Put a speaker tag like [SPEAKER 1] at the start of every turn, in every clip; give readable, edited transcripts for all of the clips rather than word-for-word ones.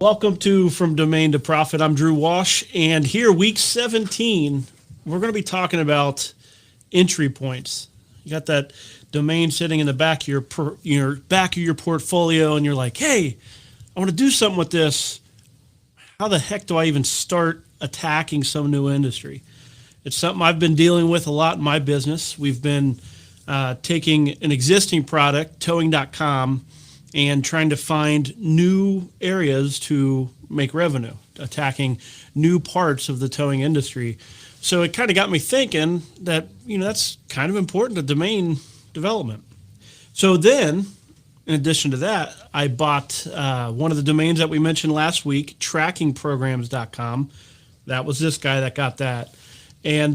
[SPEAKER 1] Welcome to From Domain to Profit. I'm Drew Walsh, and here, week 17, we're going to be talking about entry points. You got that domain sitting in the back of your portfolio, and you're like, "Hey, I want to do something with this. How the heck do I even start attacking some new industry?" It's something I've been dealing with a lot in my business. We've been taking an existing product, towing.com, and trying to find new areas to make revenue, attacking new parts of the towing industry. So it kind of got me thinking that, that's kind of important to domain development. So then, in addition to that, I bought one of the domains that we mentioned last week, trackingprograms.com. That was this guy that got that. And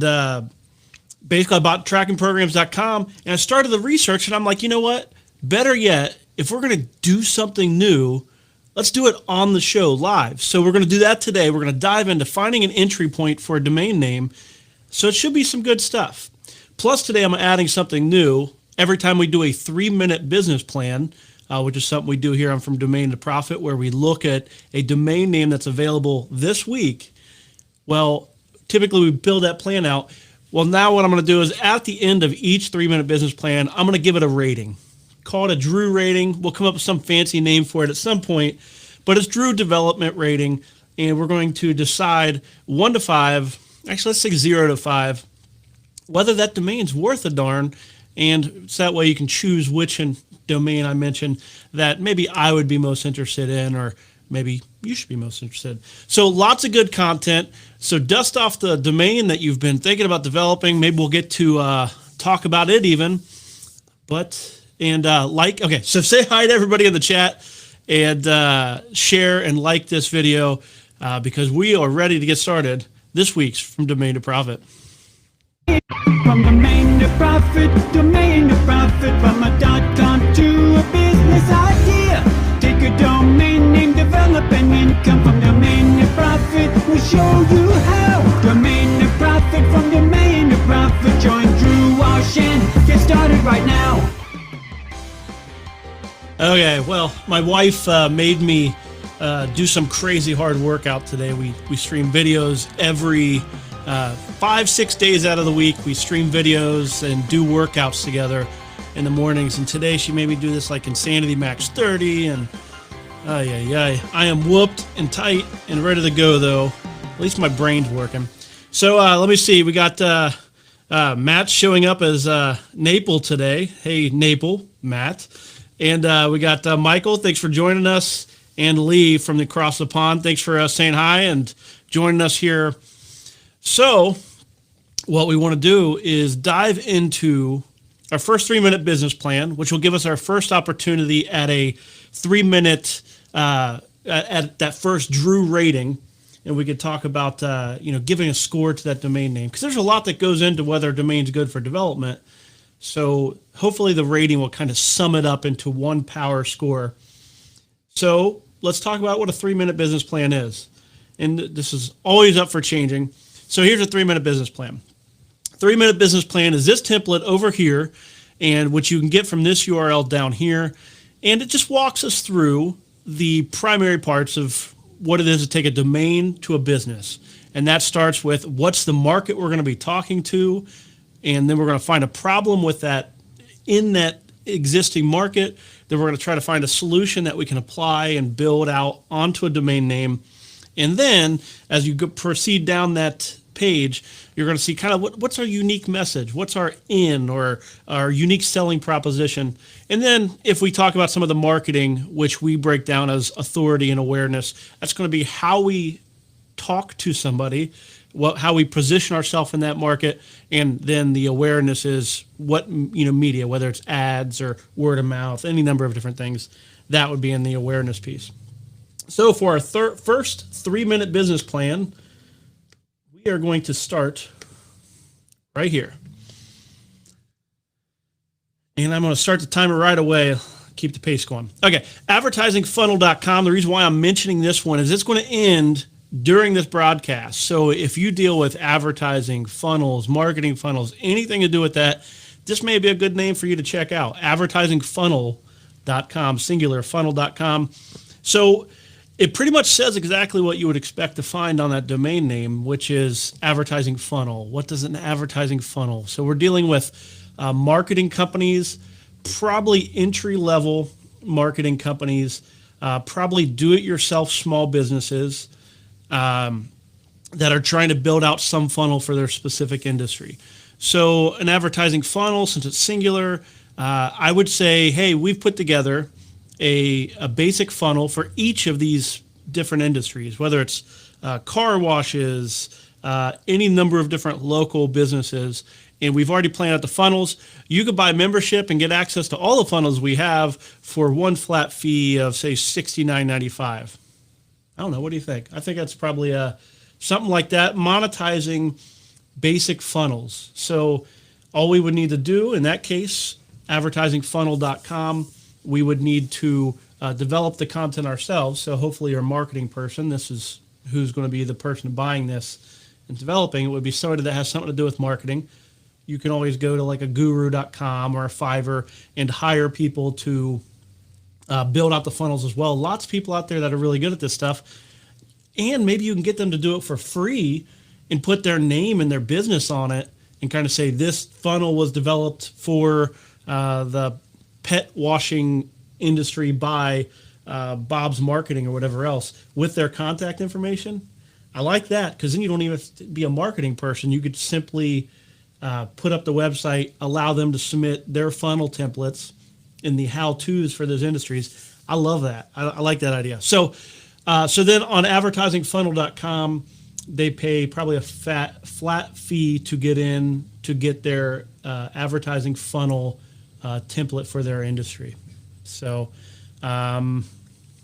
[SPEAKER 1] basically I bought trackingprograms.com and I started the research, and I'm like, you know what? Better yet, if we're going to do something new, let's do it on the show live. So we're going to do that today. We're going to dive into finding an entry point for a domain name. So it should be some good stuff. Plus today I'm adding something new. Every time we do a 3-minute business plan, which is something we do here on From Domain to Profit, where we look at a domain name that's available this week. Well, typically we build that plan out. Well, now what I'm going to do is at the end of each 3-minute business plan, I'm going to give it a rating. Call it a Drew rating. We'll come up with some fancy name for it at some point, but it's Drew development rating, and we're going to decide 1 to 5, actually let's say 0 to 5, whether that domain's worth a darn, and so that way you can choose which domain I mentioned that maybe I would be most interested in, or maybe you should be most interested. So lots of good content. So dust off the domain that you've been thinking about developing. Maybe we'll get to talk about it even, but... so say hi to everybody in the chat, and share and like this video because we are ready to get started this week's From Domain to Profit.
[SPEAKER 2] From domain to profit, from a .com to a business idea. Take a domain name, develop an income. From domain to profit, we'll show you how. Domain to profit, from domain to profit. Join Drew Walsh and get started right now.
[SPEAKER 1] Okay, well, my wife made me do some crazy hard workout today. We stream videos every 5-6 days out of the week. We stream videos and do workouts together in the mornings. And today she made me do this like Insanity Max 30. And I am whooped and tight and ready to go, though. At least my brain's working. So let me see. We got Matt showing up as Naple today. Hey, Naple, Matt. And we got Michael, thanks for joining us, and Lee from across the pond. Thanks for saying hi and joining us here. So what we want to do is dive into our first 3-minute business plan, which will give us our first opportunity at a 3-minute, at that first Drew rating. And we could talk about, giving a score to that domain name, because there's a lot that goes into whether a domain's good for development. So hopefully the rating will kind of sum it up into one power score. So let's talk about what a 3-minute business plan is. And this is always up for changing. So here's a 3-minute business plan. 3-minute business plan is this template over here, and which you can get from this URL down here. And it just walks us through the primary parts of what it is to take a domain to a business. And that starts with what's the market we're going to be talking to. And then we're going to find a problem with that in that existing market. Then we're going to try to find a solution that we can apply and build out onto a domain name. And then as you proceed down that page, you're going to see kind of what's our unique message, what's our or our unique selling proposition. And then if we talk about some of the marketing, which we break down as authority and awareness, that's going to be how we talk to somebody, how we position ourselves in that market, and then the awareness is what media, whether it's ads or word of mouth, any number of different things, that would be in the awareness piece. So for our first 3-minute business plan, we are going to start right here, and I'm going to start the timer right away. Keep the pace going. Okay, advertisingfunnel.com. The reason why I'm mentioning this one is it's going to end during this broadcast. So if you deal with advertising funnels, marketing funnels, anything to do with that, this may be a good name for you to check out. Advertisingfunnel.com, singular funnel.com. So It pretty much says exactly what you would expect to find on that domain name, which is advertising funnel. What does an advertising funnel? So we're dealing with marketing companies, probably entry-level marketing companies, probably do-it-yourself small businesses that are trying to build out some funnel for their specific industry. So an advertising funnel, since it's singular, I would say, hey, we've put together a basic funnel for each of these different industries, whether it's car washes, any number of different local businesses. And we've already planned out the funnels. You could buy membership and get access to all the funnels we have for one flat fee of, say, $69.95. I don't know. What do you think? I think that's probably something like that, monetizing basic funnels. So all we would need to do in that case, advertisingfunnel.com, we would need to develop the content ourselves. So hopefully you're a marketing person. This is who's going to be the person buying this and developing. It would be somebody that has something to do with marketing. You can always go to like a guru.com or a Fiverr and hire people to build out the funnels as well. Lots of people out there that are really good at this stuff. And maybe you can get them to do it for free and put their name and their business on it and kind of say this funnel was developed for the pet washing industry by Bob's Marketing or whatever else with their contact information. I like that because then you don't even have to be a marketing person. You could simply put up the website, allow them to submit their funnel templates in the how-tos for those industries. I love that. I like that idea. So then on advertisingfunnel.com, they pay probably a flat fee to get their advertising funnel template for their industry. So I don't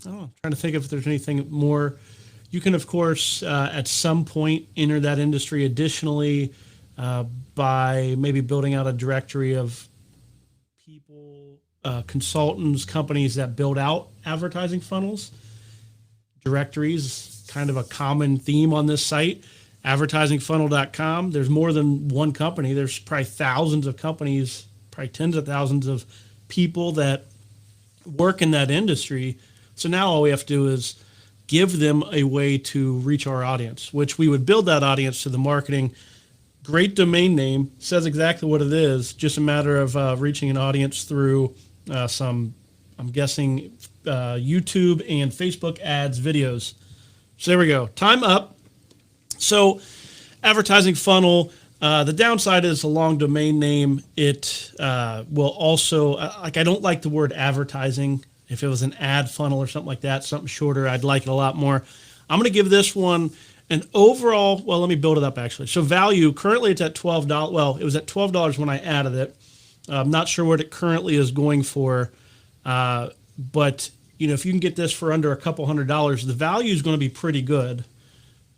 [SPEAKER 1] know, I'm trying to think if there's anything more. You can, of course, at some point enter that industry additionally by maybe building out a directory of people, consultants, companies that build out advertising funnels. Directories, kind of a common theme on this site. Advertisingfunnel.com. There's more than one company. There's probably thousands of companies, probably tens of thousands of people that work in that industry. So now all we have to do is give them a way to reach our audience, which we would build that audience to the marketing. Great domain name, says exactly what it is, just a matter of reaching an audience through some, I'm guessing, YouTube and Facebook ads videos. So there we go. Time up. So advertising funnel, the downside is a long domain name. It will also, I don't like the word advertising. If it was an ad funnel or something like that, something shorter, I'd like it a lot more. I'm going to give this one an overall, well, let me build it up actually. So value, currently it's at $12. Well, it was at $12 when I added it. I'm not sure what it currently is going for. But if you can get this for under a couple $100, the value is going to be pretty good.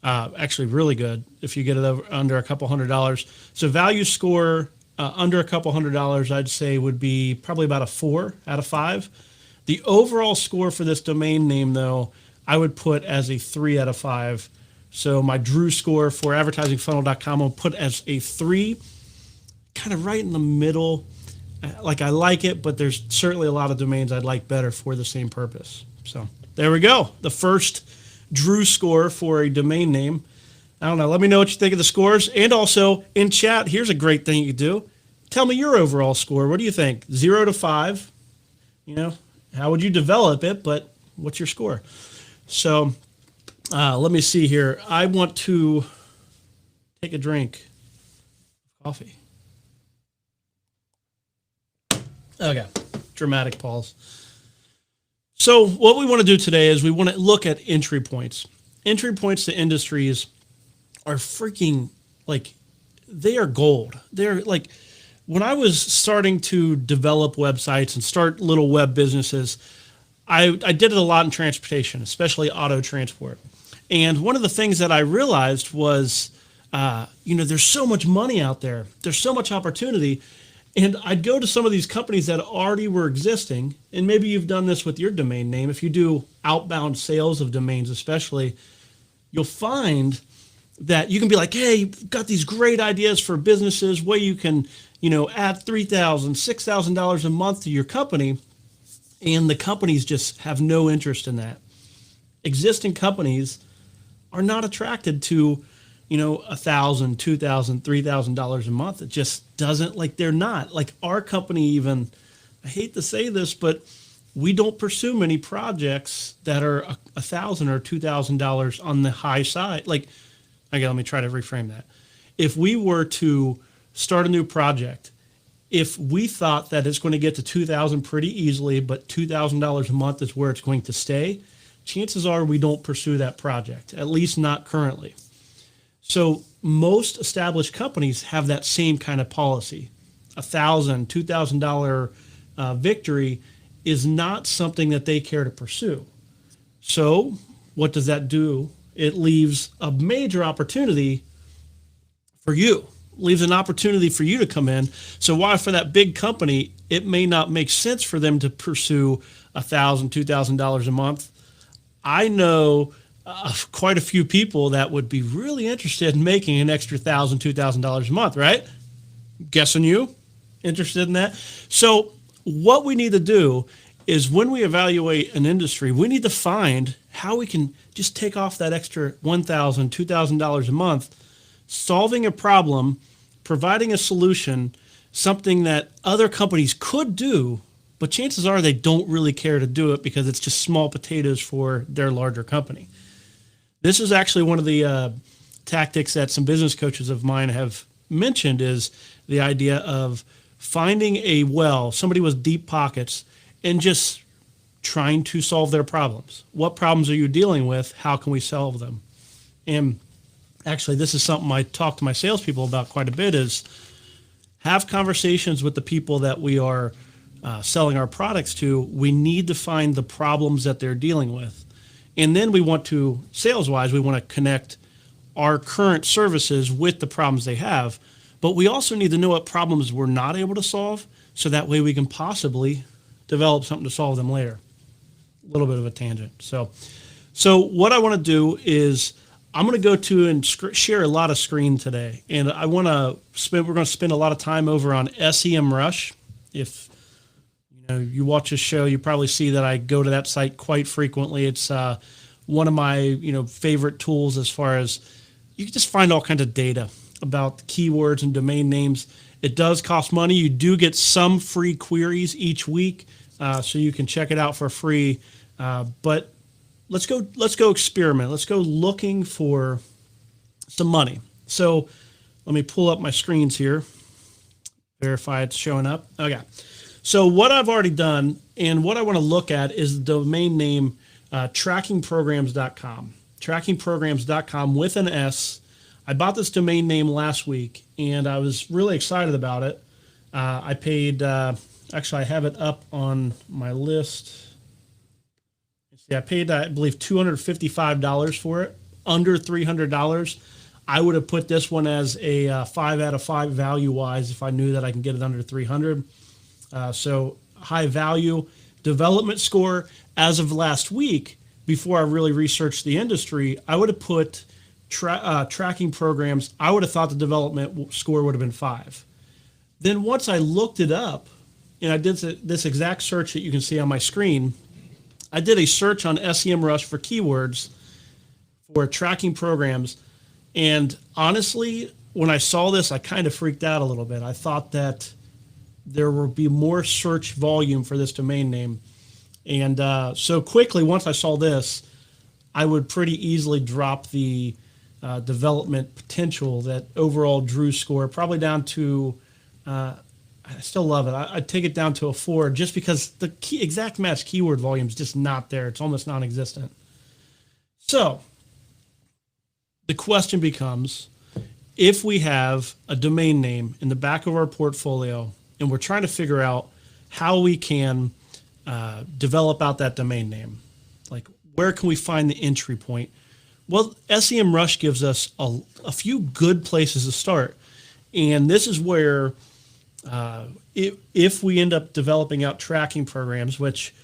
[SPEAKER 1] Actually really good if you get it under a couple $100. So value score under a couple $100, I'd say would be probably about a 4 out of 5. The overall score for this domain name, though, I would put as a 3 out of 5. So my Drew score for advertisingfunnel.com I'll put as a 3, kind of right in the middle. Like I like it, but there's certainly a lot of domains I'd like better for the same purpose. So there we go. The first Drew score for a domain name. I don't know. Let me know what you think of the scores. And also in chat, here's a great thing you could do. Tell me your overall score. What do you think? 0 to 5. How would you develop it? But what's your score? So let me see here. I want to take a drink of coffee. Okay, dramatic pause. So what we want to do today is we want to look at entry points. Entry points to industries are freaking, they are gold. They're like, when I was starting to develop websites and start little web businesses, I did it a lot in transportation, especially auto transport. And one of the things that I realized was, there's so much money out there. There's so much opportunity. And I'd go to some of these companies that already were existing, and maybe you've done this with your domain name. If you do outbound sales of domains especially, you'll find that you can be like, hey, you've got these great ideas for businesses where you can, add $3,000, $6,000 a month to your company, and the companies just have no interest in that. Existing companies are not attracted to, $1,000, $2,000, $3,000 a month. It just doesn't, like, they're not. Like, our company even, I hate to say this, but we don't pursue many projects that are $1,000 or $2,000 on the high side. Like, okay, let me try to reframe that. If we were to start a new project, if we thought that it's going to get to 2,000 pretty easily, but $2,000 a month is where it's going to stay, chances are we don't pursue that project, at least not currently. So most established companies have that same kind of policy. $1,000, $2,000 victory is not something that they care to pursue. So what does that do? It leaves a major opportunity for you, leaves an opportunity for you to come in. So while for that big company, it may not make sense for them to pursue $1,000, $2,000 a month, I know quite a few people that would be really interested in making an extra $1,000, $2,000 a month, right? Guessing you interested in that? So what we need to do is when we evaluate an industry, we need to find how we can just take off that extra $1,000, $2,000 a month, solving a problem, providing a solution, something that other companies could do, but chances are they don't really care to do it because it's just small potatoes for their larger company. This is actually one of the tactics that some business coaches of mine have mentioned, is the idea of finding a well, somebody with deep pockets, and just trying to solve their problems. What problems are you dealing with? How can we solve them? And actually, this is something I talk to my salespeople about quite a bit, is have conversations with the people that we are selling our products to. We need to find the problems that they're dealing with. And then we want to, sales-wise, we want to connect our current services with the problems they have. But we also need to know what problems we're not able to solve, so that way we can possibly develop something to solve them later. A little bit of a tangent. So what I want to do is I'm going to go to and share a lot of screen today. And we're going to spend a lot of time over on SEMrush. If you watch this show, you probably see that I go to that site quite frequently. It's one of my favorite tools, as far as you can just find all kinds of data about keywords and domain names. It does cost money. You do get some free queries each week, so you can check it out for free. But let's go experiment. Let's go looking for some money. So let me pull up my screens here, verify it's showing up. Okay. So what I've already done, and what I want to look at, is the domain name trackingprograms.com. Trackingprograms.com with an S. I bought this domain name last week, and I was really excited about it. I paid, actually I have it up on my list. I paid, I believe, $255 for it, under $300. I would have put this one as a 5 out of 5 value-wise if I knew that I can get it under 300. So high value. Development score, as of last week, before I really researched the industry, I would have put tracking programs. I would have thought the development score would have been 5. Then once I looked it up, and I did this exact search that you can see on my screen, I did a search on SEMrush for keywords for tracking programs. And honestly, when I saw this, I kind of freaked out a little bit. I thought that there would be more search volume for this domain name. And so quickly, once I saw this, I would pretty easily drop the development potential, that overall Drew score, probably down to, I still love it. I'd take it down to a 4, just because the exact match keyword volume is just not there. It's almost non-existent. So the question becomes, if we have a domain name in the back of our portfolio, and we're trying to figure out how we can develop out that domain name, like where can we find the entry point? Well, SEMrush gives us a few good places to start. And this is where if we end up developing out tracking programs, which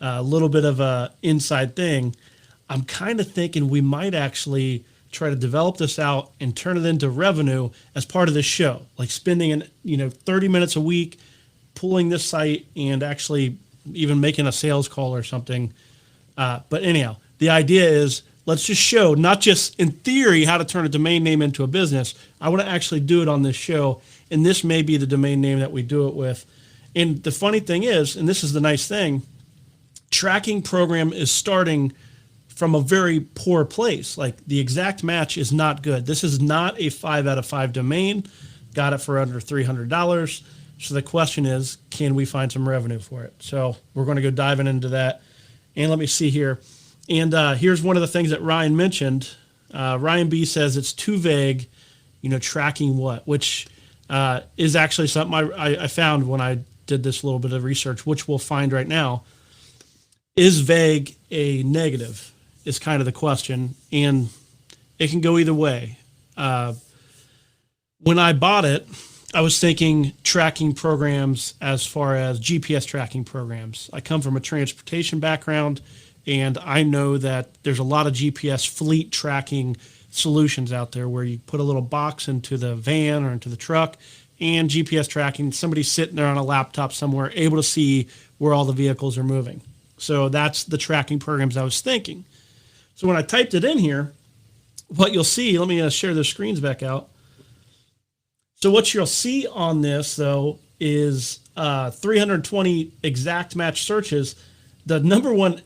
[SPEAKER 1] a little bit of a inside thing, I'm kind of thinking we might actually try to develop this out and turn it into revenue as part of this show, like spending 30 minutes a week pulling this site and actually even making a sales call or something. But anyhow, the idea is let's just show, not just in theory, how to turn a domain name into a business. I want to actually do it on this show. And this may be the domain name that we do it with. And the funny thing is, and this is the nice thing, Tracking Program is starting from a very poor place. Like the exact match is not good. This is not a 5 out of 5 domain. Got it for under $300. So the question is, can we find some revenue for it? So we're going to go diving into that. And let me see here. And here's one of the things that Ryan mentioned. Ryan B says it's too vague, tracking what, which is actually something I found when I did this little bit of research, which we'll find right now. Is vague a negative is kind of the question. And it can go either way. When I bought it, I was thinking tracking programs as far as GPS tracking programs. I come from a transportation background, and I know that there's a lot of GPS fleet tracking solutions out there where you put a little box into the van or into the truck and GPS tracking. Somebody's sitting there on a laptop somewhere able to see where all the vehicles are moving. So that's the tracking programs I was thinking. So when I typed it in here, what you'll see, let me share the screens back out. So what you'll see on this, though, is 320 exact match searches. The number one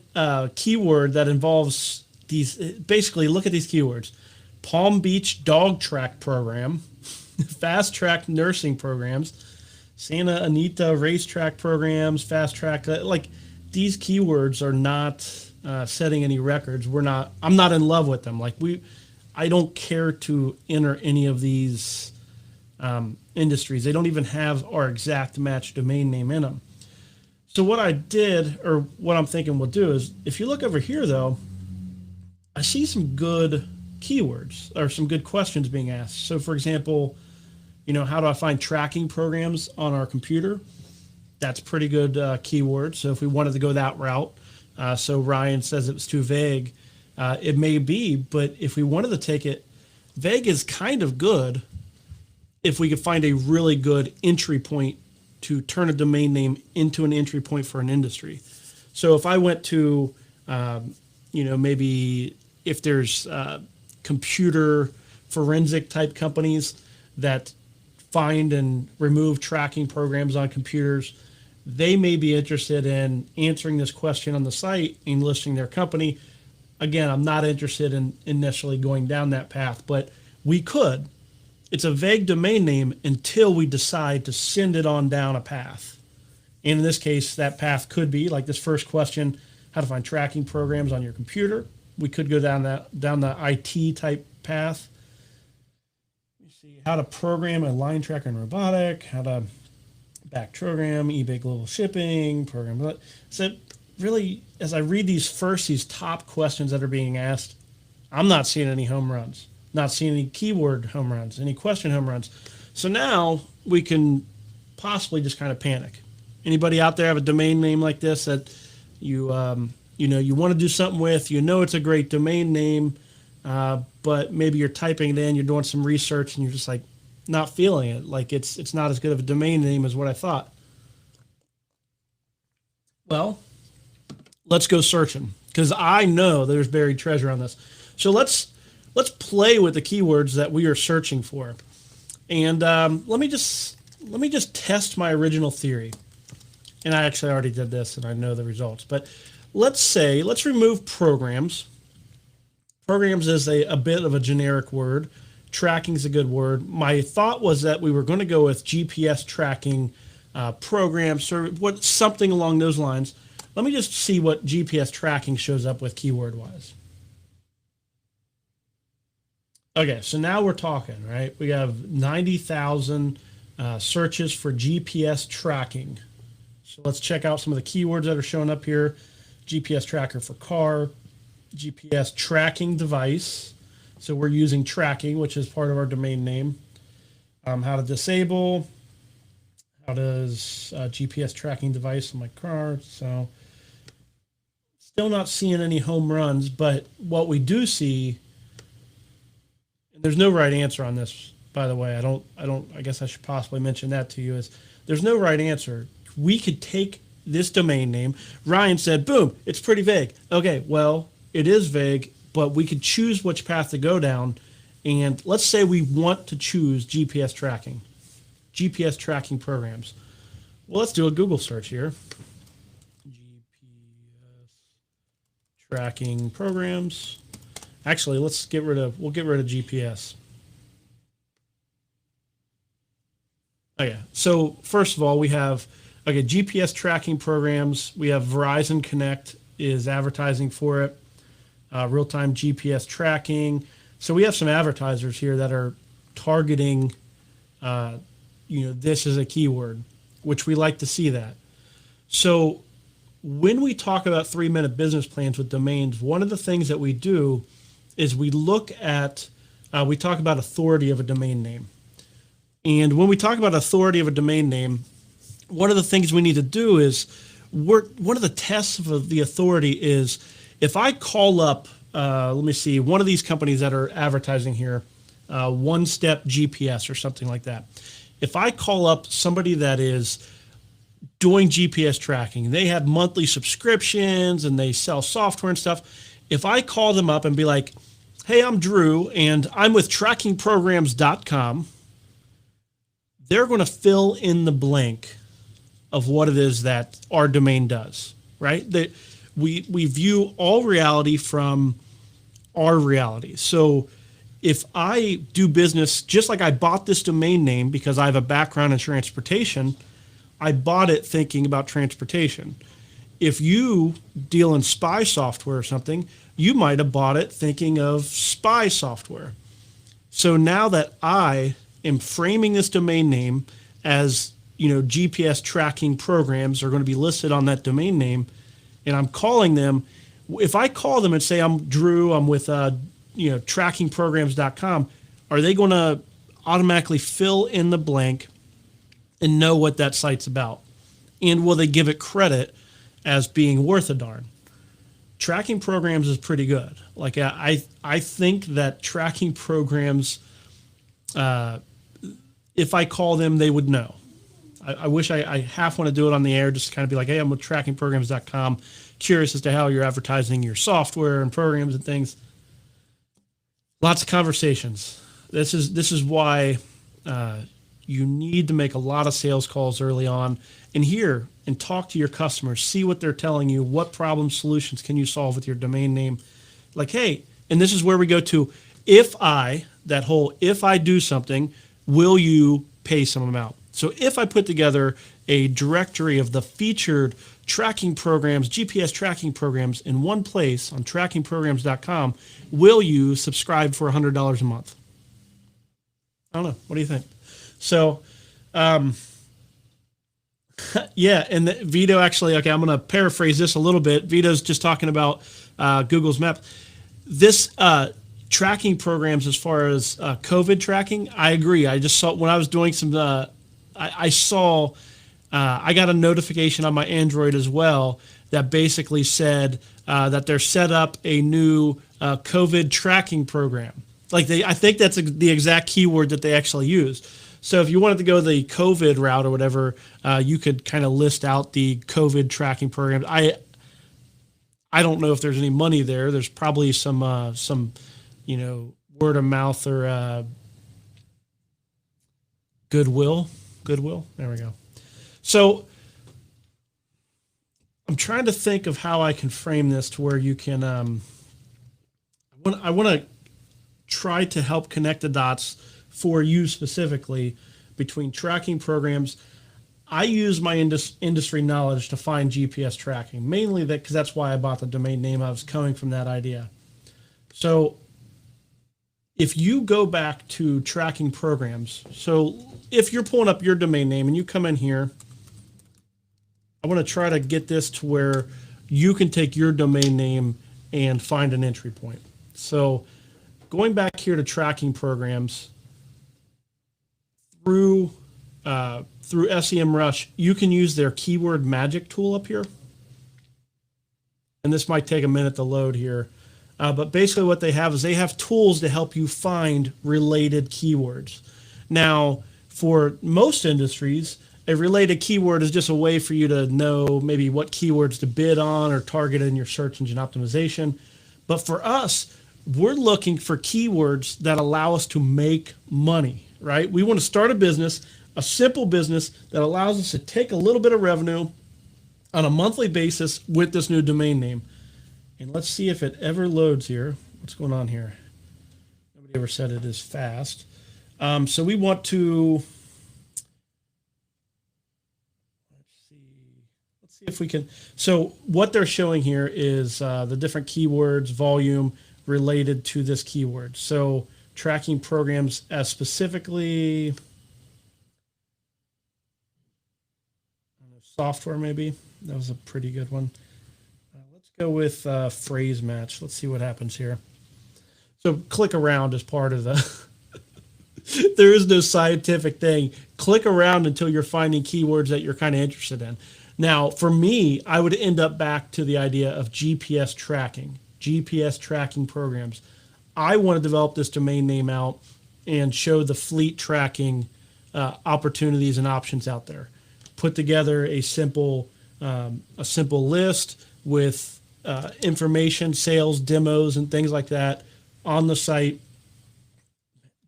[SPEAKER 1] keyword that involves these, basically, look at these keywords: Palm Beach Dog Track Program, Fast Track Nursing Programs, Santa Anita Racetrack Programs, Fast Track. Like, these keywords are not setting any records. I'm not in love with them. I don't care to enter any of these industries. They don't even have our exact match domain name in them. So what I did, or what I'm thinking we'll do, is if you look over here, though, I see some good keywords or some good questions being asked. So, for example, how do I find tracking programs on our computer? That's pretty good keyword. So if we wanted to go that route, so Ryan says it was too vague. It may be, but if we wanted to take it, vague is kind of good if we could find a really good entry point to turn a domain name into an entry point for an industry. So if I went to, maybe if there's computer forensic type companies that find and remove tracking programs on computers, they may be interested in answering this question on the site and listing their company. Again, I'm not interested in initially going down that path, but we could. It's a vague domain name until we decide to send it on down a path. And in this case, that path could be like this first question: how to find tracking programs on your computer. We could go down the IT type path. You see how to program a line tracker and robotic, how to back program, eBay global shipping program. So really, as I read these top questions that are being asked, I'm not seeing any home runs. Not seeing any keyword home runs, any question home runs. So now we can possibly just kind of panic. Anybody out there have a domain name like this that you want to do something with? It's a great domain name, but maybe you're typing it in, you're doing some research, and you're just like not feeling it. Like it's not as good of a domain name as what I thought. Well, let's go searching, because I know there's buried treasure on this. So let's play with the keywords that we are searching for. And let me just test my original theory. And I actually already did this, and I know the results. But let's remove programs. Programs is a bit of a generic word. Tracking is a good word. My thought was that we were going to go with GPS tracking programs, or something along those lines. Let me just see what GPS tracking shows up with keyword-wise. Okay, so now we're talking, right? We have 90,000 searches for GPS tracking. So let's check out some of the keywords that are showing up here. GPS tracker for car, GPS tracking device. So we're using tracking, which is part of our domain name. How to disable. How does GPS tracking device on my car? So still not seeing any home runs, but what we do see, there's no right answer on this, by the way. I guess I should possibly mention that to you, is there's no right answer. We could take this domain name. Ryan said, boom, it's pretty vague. Okay, well, it is vague, but we could choose which path to go down. And let's say we want to choose GPS tracking programs. Well, let's do a Google search here. GPS tracking programs. Actually, we'll get rid of GPS. Okay, so first of all, we have GPS tracking programs. We have Verizon Connect is advertising for it. Real-time GPS tracking. So we have some advertisers here that are targeting, this as a keyword, which we like to see that. So when we talk about 3-minute business plans with domains, one of the things that we do is we look at, we talk about authority of a domain name. And when we talk about authority of a domain name, one of the things we need to do is, one of the tests of the authority is, if I call up, let me see, one of these companies that are advertising here, One Step GPS or something like that. If I call up somebody that is doing GPS tracking, they have monthly subscriptions and they sell software and stuff. If I call them up and be like, hey, I'm Drew and I'm with trackingprograms.com, they're going to fill in the blank of what it is that our domain does, right? That we view all reality from our reality. So if I do business, just like I bought this domain name because I have a background in transportation, I bought it thinking about transportation. If you deal in spy software or something, you might have bought it thinking of spy software. So now that I am framing this domain name as, GPS tracking programs are going to be listed on that domain name, and I'm calling them, if I call them and say, I'm Drew, I'm with, trackingprograms.com, are they going to automatically fill in the blank and know what that site's about? And will they give it credit as being worth a darn? Tracking programs is pretty good. Like I think that tracking programs, if I call them, they would know. I wish I half want to do it on the air, just to kind of be like, hey, I'm with trackingprograms.com, curious as to how you're advertising your software and programs and things. Lots of conversations. This is why you need to make a lot of sales calls early on and hear and talk to your customers, see what they're telling you, what problem solutions can you solve with your domain name. Like, hey, and this is where we go to, if I do something, will you pay some amount? So if I put together a directory of the featured tracking programs, GPS tracking programs in one place on trackingprograms.com, will you subscribe for $100 a month? I don't know. What do you think? So, yeah, and Vito actually, okay, I'm going to paraphrase this a little bit. Vito's just talking about Google's map. This tracking programs as far as COVID tracking, I agree. I just saw, when I was doing some, I saw, I got a notification on my Android as well that basically said that they're set up a new COVID tracking program. Like I think that's the exact keyword that they actually used. So if you wanted to go the COVID route or whatever, you could kind of list out the COVID tracking programs. I don't know if there's any money there. There's probably some word of mouth or goodwill. There we go. So I'm trying to think of how I can frame this to where you can. I want to try to help connect the dots for you specifically between tracking programs. I use my industry knowledge to find GPS tracking, mainly because that's why I bought the domain name. I was coming from that idea. So if you go back to tracking programs, so if you're pulling up your domain name and you come in here, I want to try to get this to where you can take your domain name and find an entry point. So going back here to tracking programs, through SEMrush, you can use their keyword magic tool up here. And this might take a minute to load here. But basically what they have is they have tools to help you find related keywords. Now, for most industries, a related keyword is just a way for you to know maybe what keywords to bid on or target in your search engine optimization. But for us, we're looking for keywords that allow us to make money, right? We want to start a business, a simple business that allows us to take a little bit of revenue on a monthly basis with this new domain name. And let's see if it ever loads here. What's going on here? Nobody ever said it is fast. So we want to, let's see if we can. So what they're showing here is the different keywords, volume related to this keyword. So tracking programs as specifically, software maybe. That was a pretty good one. Let's go with phrase match. Let's see what happens here. So click around as part of the, there is no scientific thing. Click around until you're finding keywords that you're kind of interested in. Now, for me, I would end up back to the idea of GPS tracking programs. I want to develop this domain name out and show the fleet tracking opportunities and options out there. Put together a simple list with information, sales, demos, and things like that on the site.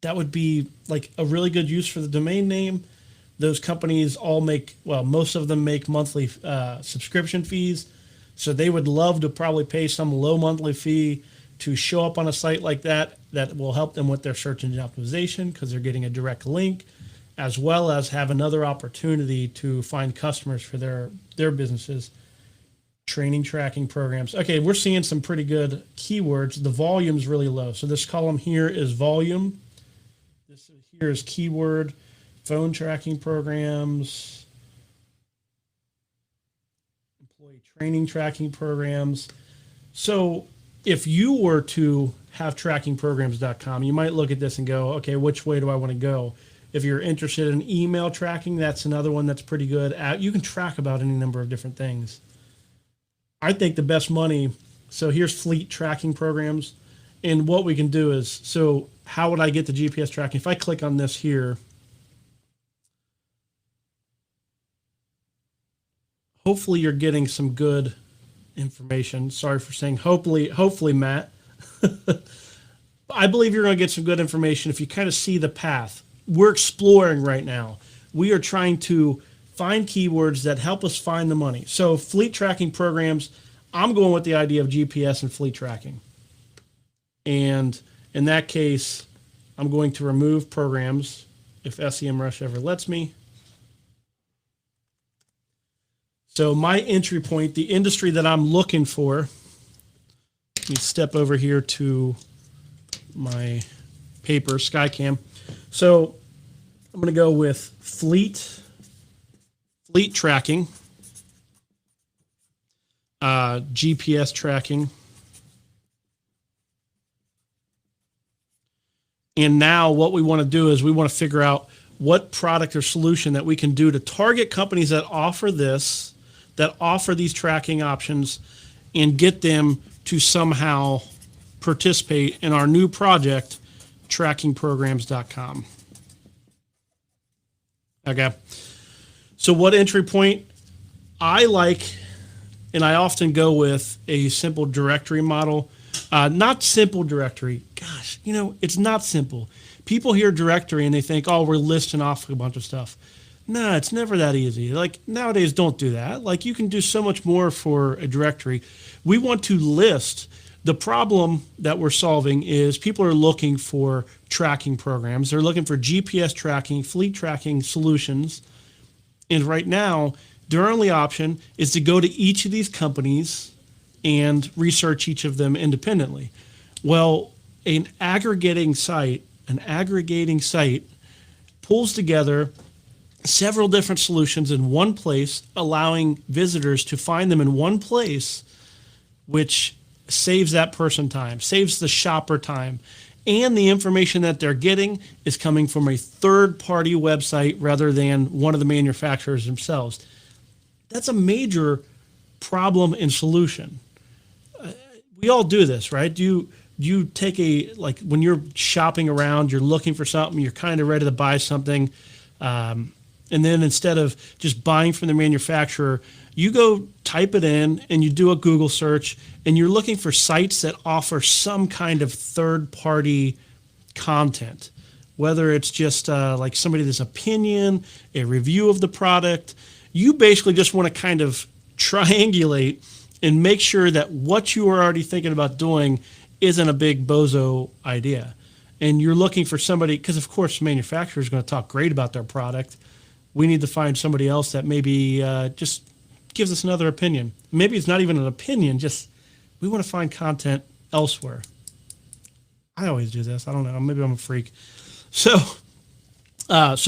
[SPEAKER 1] That would be like a really good use for the domain name. Those companies all make, well, most of them make monthly subscription fees. So they would love to probably pay some low monthly fee to show up on a site like that. That will help them with their search engine optimization because they're getting a direct link, as well as have another opportunity to find customers for their businesses. Training tracking programs. Okay, we're seeing some pretty good keywords. The volume's really low. So this column here is volume. This here is keyword, phone tracking programs, employee training tracking programs. So if you were to have trackingprograms.com, you might look at this and go, okay, which way do I want to go? If you're interested in email tracking, that's another one that's pretty good. You can track about any number of different things. I think the best money, so here's fleet tracking programs. And what we can do is, so how would I get the GPS tracking? If I click on this here, hopefully you're getting some good information. Sorry for saying hopefully, Matt. I believe you're going to get some good information if you kind of see the path. We're exploring right now. We are trying to find keywords that help us find the money. So fleet tracking programs, I'm going with the idea of GPS and fleet tracking. And in that case, I'm going to remove programs if SEMrush ever lets me. So my entry point, the industry that I'm looking for, let me step over here to my paper, Skycam. So I'm going to go with fleet tracking, GPS tracking. And now what we want to do is we want to figure out what product or solution that we can do to target companies that offer this, that offer these tracking options, and get them to somehow participate in our new project, trackingprograms.com. Okay. So what entry point I like, and I often go with a simple directory model, not simple directory. Gosh, it's not simple. People hear directory and they think, oh, we're listing off a bunch of stuff. No, it's never that easy. Like nowadays, don't do that. Like you can do so much more for a directory. We want to list. The problem that we're solving is people are looking for tracking programs. They're looking for GPS tracking, fleet tracking solutions. And right now, their only option is to go to each of these companies and research each of them independently. Well, an aggregating site pulls together several different solutions in one place, allowing visitors to find them in one place, which saves that person time, saves the shopper time. And the information that they're getting is coming from a third-party website rather than one of the manufacturers themselves. That's a major problem and solution. We all do this, right? Do you take when you're shopping around, you're looking for something, you're kind of ready to buy something, And then instead of just buying from the manufacturer, you go type it in and you do a Google search and you're looking for sites that offer some kind of third-party content, whether it's just like somebody's opinion, a review of the product. You basically just want to kind of triangulate and make sure that what you are already thinking about doing isn't a big bozo idea. And you're looking for somebody, because of course the manufacturer is going to talk great about their product. We need to find somebody else that maybe just gives us another opinion. Maybe it's not even an opinion, just we want to find content elsewhere. I always do this. I don't know. Maybe I'm a freak. So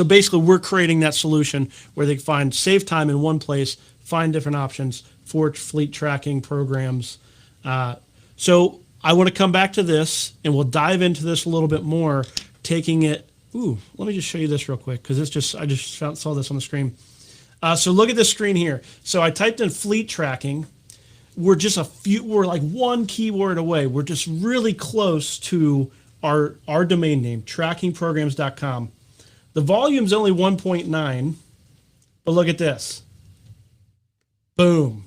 [SPEAKER 1] basically we're creating that solution where they can save time in one place, find different options for fleet tracking programs. So I want to come back to this and we'll dive into this a little bit more, taking it. Let me just show you this real quick because I just saw this on the screen. So look at this screen here. So I typed in fleet tracking. We're like one keyword away. We're just really close to our domain name, trackingprograms.com. The volume's only 1.9, but look at this. Boom.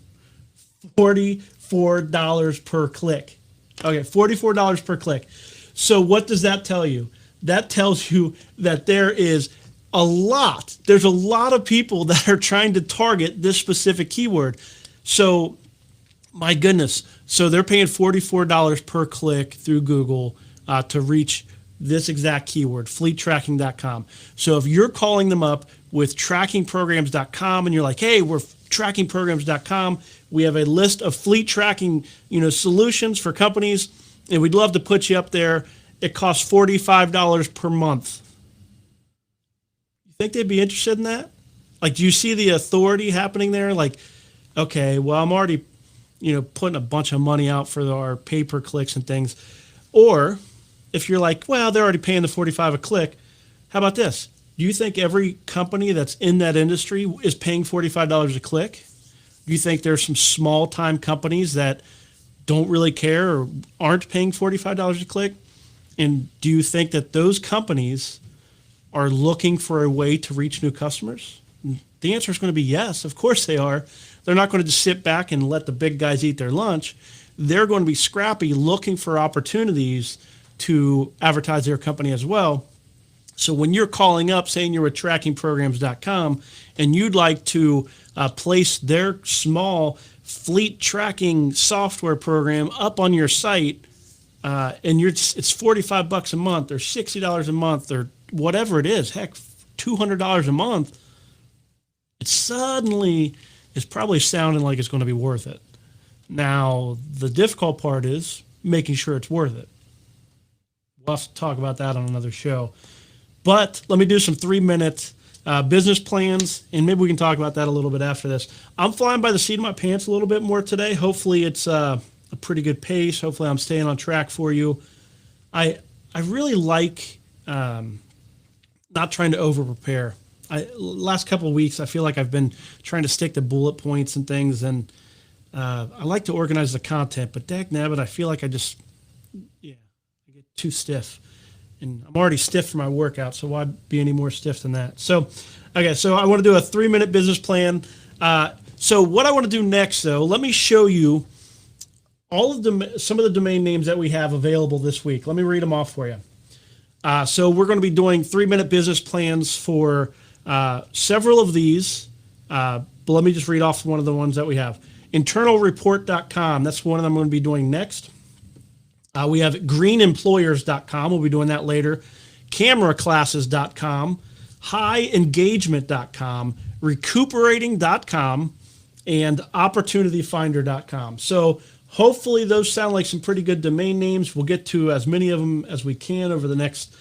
[SPEAKER 1] $44 per click. Okay, $44 per click. So what does that tell you? That tells you that there's a lot of people that are trying to target this specific keyword. So my goodness. So they're paying $44 per click through Google to reach this exact keyword, fleettracking.com. So if you're calling them up with trackingprograms.com and you're like, hey, we're trackingprograms.com. We have a list of fleet tracking, solutions for companies, and we'd love to put you up there. It costs $45 per month. You think they'd be interested in that? Like, do you see the authority happening there? Like, okay, well, I'm already, putting a bunch of money out for our pay-per-clicks and things. Or if you're like, well, they're already paying the $45 a click, how about this? Do you think every company that's in that industry is paying $45 a click? Do you think there's some small-time companies that don't really care or aren't paying $45 a click? And do you think that those companies are looking for a way to reach new customers? The answer is going to be yes. Of course they are. They're not going to just sit back and let the big guys eat their lunch. They're going to be scrappy, looking for opportunities to advertise their company as well. So when you're calling up saying you're with trackingprograms.com and you'd like to place their small fleet tracking software program up on your site, and it's $45 a month or $60 a month or whatever it is, heck, $200 a month, it suddenly is probably sounding like it's going to be worth it. Now, the difficult part is making sure it's worth it. We'll have to talk about that on another show. But let me do some 3-minute business plans, and maybe we can talk about that a little bit after this. I'm flying by the seat of my pants a little bit more today. Hopefully it's a pretty good pace. Hopefully I'm staying on track for you. I really like not trying to over-prepare. Last couple of weeks, I feel like I've been trying to stick to bullet points and things, and I like to organize the content, but dagnabbit, I feel like I get too stiff. And I'm already stiff for my workout, so why be any more stiff than that? So I want to do a 3-minute business plan. So what I want to do next, though, let me show you some of the domain names that we have available this week. Let me read them off for you. So we're going to be doing 3-minute business plans for several of these, but let me just read off one of the ones that we have. Internalreport.com, that's one of them I'm going to be doing next. We have greenemployers.com. We'll be doing that later. Cameraclasses.com, highengagement.com, recuperating.com, and opportunityfinder.com. So hopefully those sound like some pretty good domain names. We'll get to as many of them as we can over the next,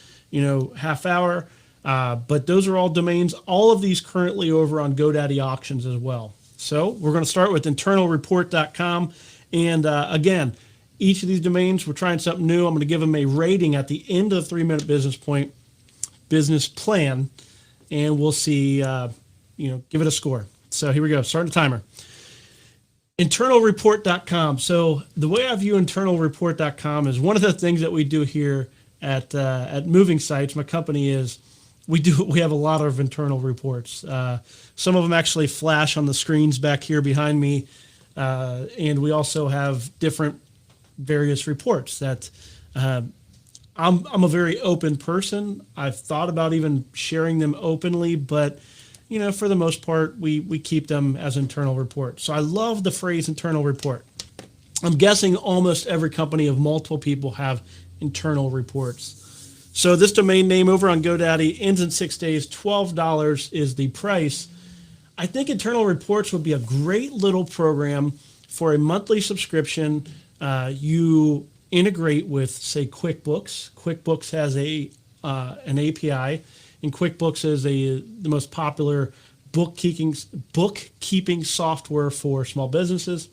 [SPEAKER 1] half hour. But those are all domains. All of these currently over on GoDaddy Auctions as well. So we're going to start with internalreport.com. And again, each of these domains, we're trying something new. I'm going to give them a rating at the end of the 3-minute business plan, and we'll see, give it a score. So here we go. Starting the timer. Internalreport.com. So the way I view internalreport.com is one of the things that we do here at Moving Sites, my company, is we have a lot of internal reports. Some of them actually flash on the screens back here behind me, and we also have different various reports that I'm a very open person. I've thought about even sharing them openly, but for the most part, we keep them as internal reports. So I love the phrase internal report. I'm guessing almost every company of multiple people have internal reports. So this domain name over on GoDaddy ends in 6 days. $12 is the price. I think internal reports would be a great little program for a monthly subscription. You integrate with, say, QuickBooks. QuickBooks has an API, and QuickBooks is the most popular bookkeeping software for small businesses.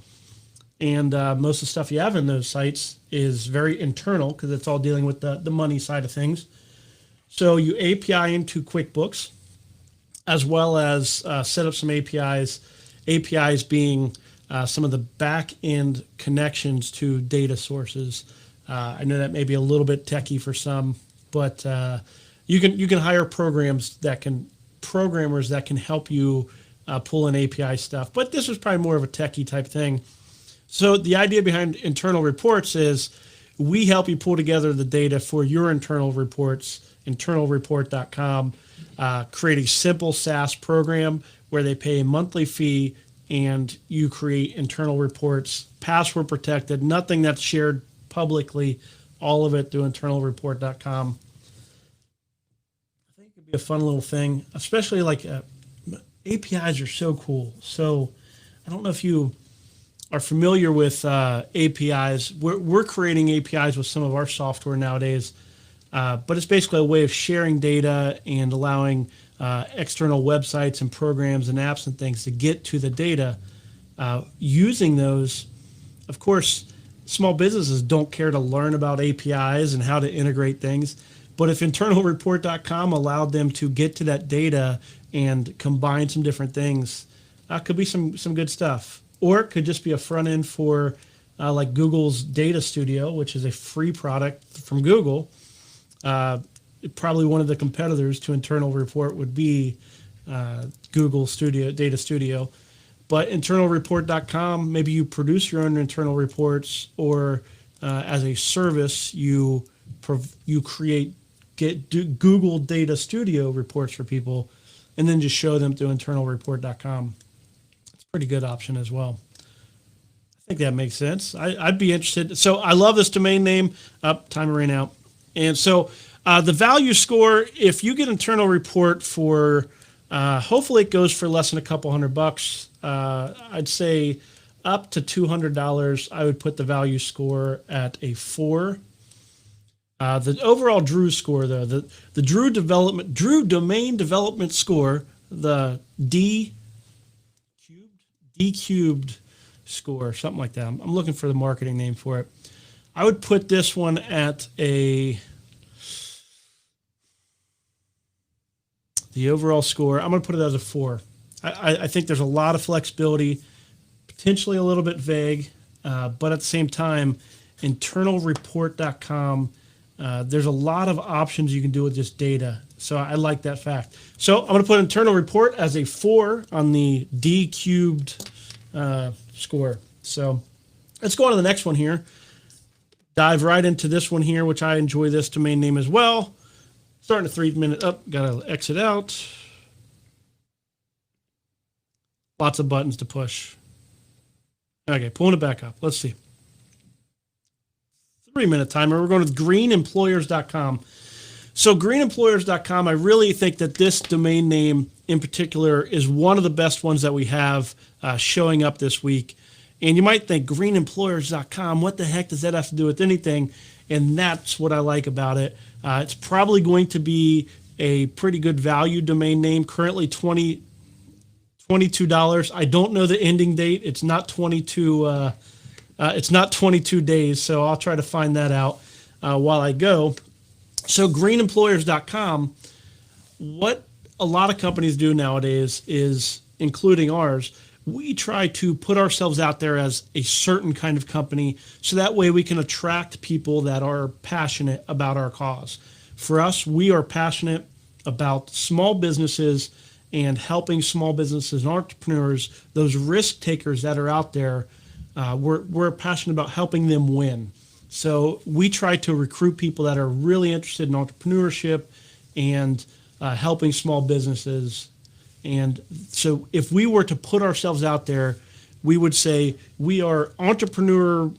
[SPEAKER 1] And most of the stuff you have in those sites is very internal because it's all dealing with the money side of things. So you API into QuickBooks, as well as set up some APIs. APIs being some of the back-end connections to data sources. I know that may be a little bit techy for some, but you can hire programmers that can help you pull in API stuff. But this was probably more of a techie type thing. So the idea behind internal reports is we help you pull together the data for your internal reports, internalreport.com, create a simple SaaS program where they pay a monthly fee and you create internal reports, password protected, nothing that's shared publicly, all of it through internalreport.com. I think it could be a fun little thing, especially like APIs are so cool. So I don't know if you are familiar with APIs. We're creating APIs with some of our software nowadays, but it's basically a way of sharing data and allowing external websites and programs and apps and things to get to the data. Using those, of course, small businesses don't care to learn about APIs and how to integrate things, but if internalreport.com allowed them to get to that data and combine some different things, could be some good stuff. Or it could just be a front end for like Google's Data Studio, which is a free product from Google. Probably one of the competitors to Internal Report would be Google Data Studio. But internalreport.com, maybe you produce your own internal reports, or as a service, you get Google Data Studio reports for people, and then just show them through internalreport.com. Pretty good option as well. I think that makes sense. I'd be interested. So I love this domain name. Time ran out. And so the value score, if you get internal report for, hopefully it goes for less than a couple $100. I'd say up to $200. I would put the value score at a 4. The overall Drew score, though, the Drew domain development score, the D cubed score, something like that. I'm looking for the marketing name for it. I would put this one at the overall score, I'm going to put it as a 4. I think there's a lot of flexibility, potentially a little bit vague, but at the same time, internalreport.com, there's a lot of options you can do with this data. So I like that fact. So I'm going to put internal report as a 4 on the D cubed score. So let's go on to the next one here. Dive right into this one here, which I enjoy this domain name as well. Starting a 3 minute up, got to exit out. Lots of buttons to push. Okay, pulling it back up. Let's see. 3 minute timer. We're going with greenemployers.com. So greenemployers.com, I really think that this domain name in particular is one of the best ones that we have showing up this week. And you might think greenemployers.com, what the heck does that have to do with anything? And that's what I like about it. It's probably going to be a pretty good value domain name, currently $22. I don't know the ending date. It's not 22 days, so I'll try to find that out while I go. So greenemployers.com, what a lot of companies do nowadays is, including ours, we try to put ourselves out there as a certain kind of company so that way we can attract people that are passionate about our cause. For us, we are passionate about small businesses and helping small businesses and entrepreneurs, those risk takers that are out there. We're passionate about helping them win. So we try to recruit people that are really interested in entrepreneurship and helping small businesses. And so if we were to put ourselves out there, we would say we are entrepreneur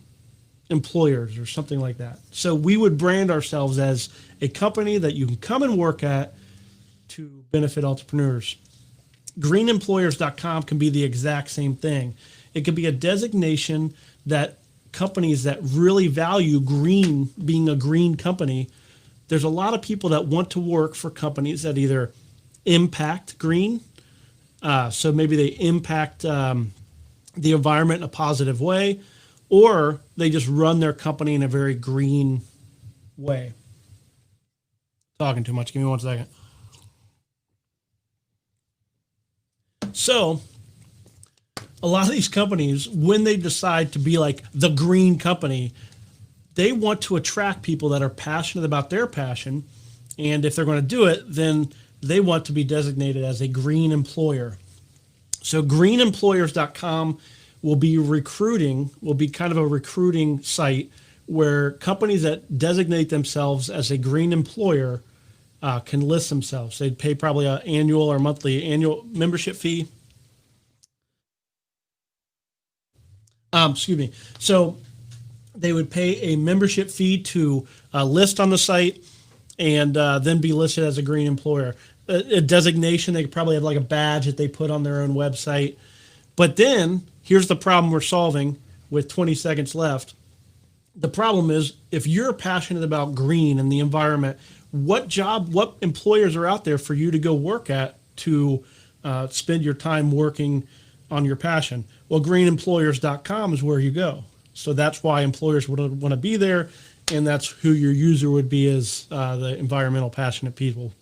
[SPEAKER 1] employers or something like that. So we would brand ourselves as a company that you can come and work at to benefit entrepreneurs. Greenemployers.com can be the exact same thing. It could be a designation that companies that really value green, being a green company, there's a lot of people that want to work for companies that either impact green, so maybe they impact the environment in a positive way, or they just run their company in a very green way. Talking too much. Give me 1 second. So a lot of these companies, when they decide to be like the green company, they want to attract people that are passionate about their passion. And if they're going to do it, then they want to be designated as a green employer. So greenemployers.com will be kind of a recruiting site where companies that designate themselves as a green employer can list themselves. They'd pay probably an annual or monthly annual membership fee. So they would pay a membership fee to list on the site and then be listed as a green employer. A designation, they could probably have like a badge that they put on their own website. But then here's the problem we're solving with 20 seconds left. The problem is if you're passionate about green and the environment, what employers are out there for you to go work at to spend your time working on your passion? Well, greenemployers.com is where you go. So that's why employers would want to be there, and that's who your user would be, as the environmental passionate people.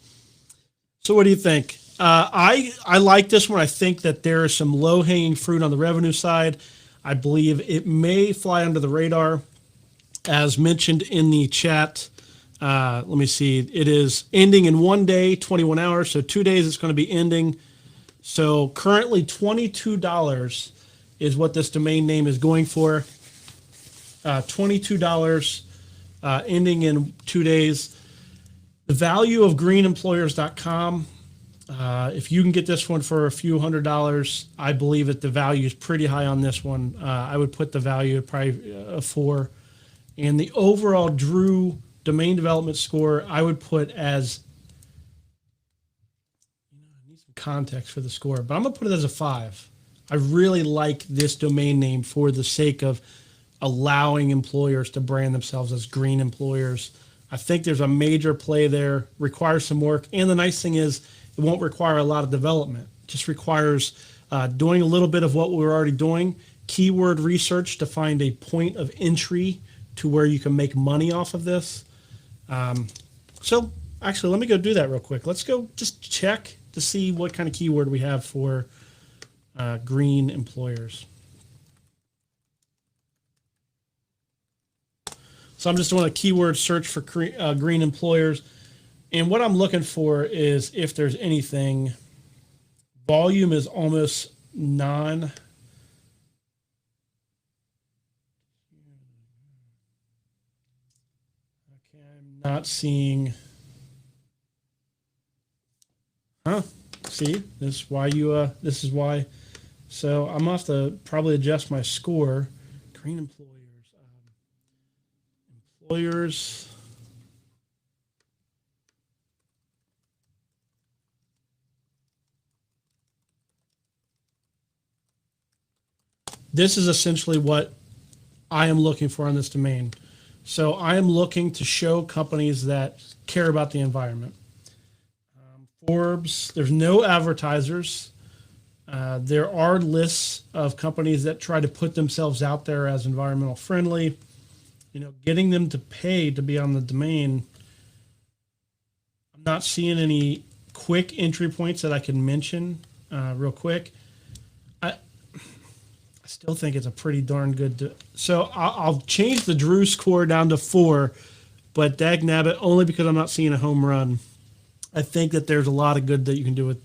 [SPEAKER 1] So what do you think? I like this one. I think that there is some low-hanging fruit on the revenue side. I believe it may fly under the radar. As mentioned in the chat, let me see. It is ending in 1 day, 21 hours. So 2 days it's going to be ending. So currently $22 is what this domain name is going for. $22 ending in 2 days. The value of greenemployers.com, if you can get this one for a few $100s, I believe that the value is pretty high on this one. I would put the value at probably a 4. And the overall Drew domain development score, I would put as, I need some context for the score, but I'm going to put it as a 5. I really like this domain name for the sake of allowing employers to brand themselves as green employers. I think there's a major play there, requires some work. And the nice thing is it won't require a lot of development. It just requires doing a little bit of what we're already doing, keyword research to find a point of entry to where you can make money off of this. So actually, let me go do that real quick. Let's go just check to see what kind of keyword we have for green employers. So I'm just doing a keyword search for green employers. And what I'm looking for is if there's anything. Volume is almost none. Okay, I'm not seeing. See, this is why you. This is why. So I'm gonna have to probably adjust my score. Green employers. Employers. This is essentially what I am looking for on this domain. So I am looking to show companies that care about the environment. Forbes, there's no advertisers. There are lists of companies that try to put themselves out there as environmental friendly. You know, getting them to pay to be on the domain. I'm not seeing any quick entry points that I can mention real quick. I still think it's a pretty darn good. So I'll change the Drew score down to 4, but dagnabbit, only because I'm not seeing a home run. I think that there's a lot of good that you can do with